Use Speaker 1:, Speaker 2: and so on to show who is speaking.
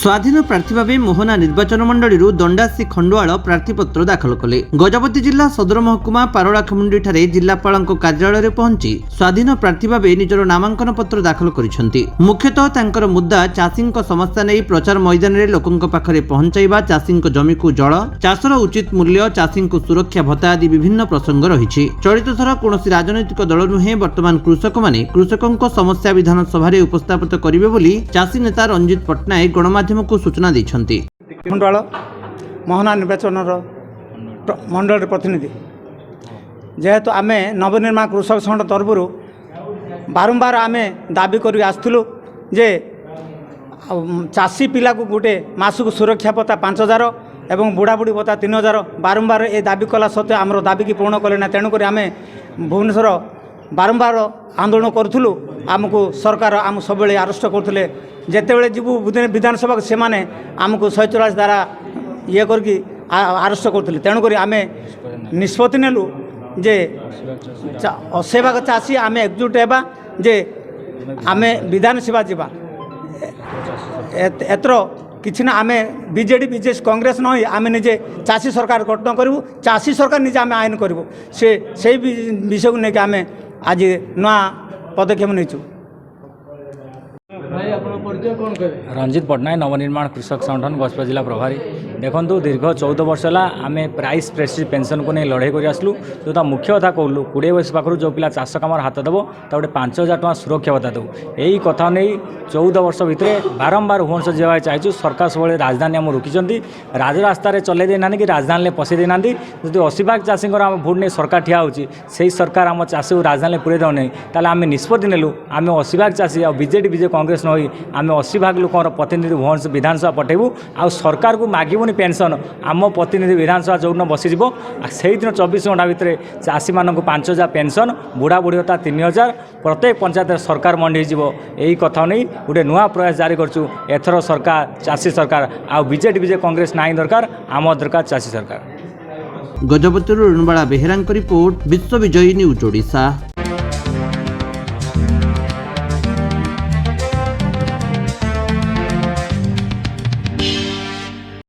Speaker 1: स्वाधीन प्रार्थी भाव मोहना निर्वाचन मंडली दंडासी खंडुआल प्रार्थीपत्र दाखल कले। गजपति जिला सदर महकुमा पारଳାଖେମୁଣ୍ଡି ଠାରେ जिलापाल कार्यालय पहुंची स्वाधीन प्रार्थी भाव निजर नामांकन पत्र दाखल करिसेंती। मुख्यतः तांकर मुद्दा चाषी समस्या नहीं प्रचार मैदान में लोकों पाखरे पहुंचाइबा, चाषी जमी को जल, चाषर उचित मूल्य, चाषी सुरक्षा भत्ता आदि विभिन्न प्रसंग रही। चलित थर कौन राजनैतिक दल नुहे, बर्तमान कृषक माने कृषकों समस्या विधानसभा उपस्थापित करेंगे बोली चाषी नेता रंजित पट्टनायक गणमाध्यम को सूचना देछंती।
Speaker 2: खंडुआल मोहना निर्वाचन मंडल प्रतिनिधि जेहेतु आम नवनिर्माण कृषक संघ तरफ बारंबार आम दाबी कर आसलु जे चाषी पिला को गोटे मासक सुरक्षा भत्ता 5,000 एवं बुढ़ा बुढ़ी भत्ता 3,000 बारंबार ये दाबी कला सत्वे आमर दाबी की पूर्ण कले ना। तेणुक आम भुवनेश्वर बारंबार आंदोलन करूँ। आमको सरकार आम सब अरेस्ट करते जितेबाला जीवु विधानसभा से आमको 144 द्वारा ये करके अरेस्ट करते। तेणुक आम निष्पत्ति नेलु जे असेवाक चाषी आम एकजुट होगा जे आम विधानसभा जावा एतर किसी ना आम बीजेडी बीजेएस कांग्रेस नई आम निजे चाषी सरकार गठन करूँ, चाषी सरकार निजे आम आईन करूँ से विषय को लेकिन आम आज नया पदक्षेप नहीं।
Speaker 3: रंजित पट्टनायक नवनिर्माण कृषक संगठन गजपति जिला प्रभारी। देखो दीर्घ 14 वर्ष है आम प्राइस प्रेस्टिज पेंशन को नहीं लड़ाई कर आसलु। जो मुख्य कथा कहलु 20 वर्ष पाखु जो पिला चाष कम हाथ देव गोटे 5,000 टଙ୍କା सुरक्षा भत्ता देव। यही कथा नहीं 14 वर्ष भितर बारंबार भुवनेश्वर जावाई चाहिए। सरकार सब राजधानी आम रोकिंट राजरास्तार चल देना कि राजधानी पशे देना। जो 80 भाग चाषी आम भोट नहीं सरकार ठिया होची से सरकार आम चाषी को राजधानी पूरे दौ नहीं ताले आम निष्पत्ति नेलु आम 80 भाग चाषी आ बीजेडी बीजे कांग्रेस नई आम 80 भाग लोक प्रतिनिधि भुवनेश्वर विधानसभा पठेबू। आ सरकार को मागबूनी पेंशन आम प्रतिनिधि विधानसभा जो दिन बसीज से दिन 24 घंटा भितर चाषी मानक 5,000 पेंशन, बुढ़ा बुढ़ी भत्ता 3,000 प्रत्येक पंचायत सरकार मंडी यही कथा नहीं गोटे नुआ प्रयास जारी करचु। एथर सरकार चाषी सरकार आ बीजेडी बीजे कांग्रेस ना दरकार आम दरकार चाषी सरकार।
Speaker 1: गजपति ऋणबाला बेहेरा रिपोर्ट, विश्व विजयी न्यूज ओडिशा।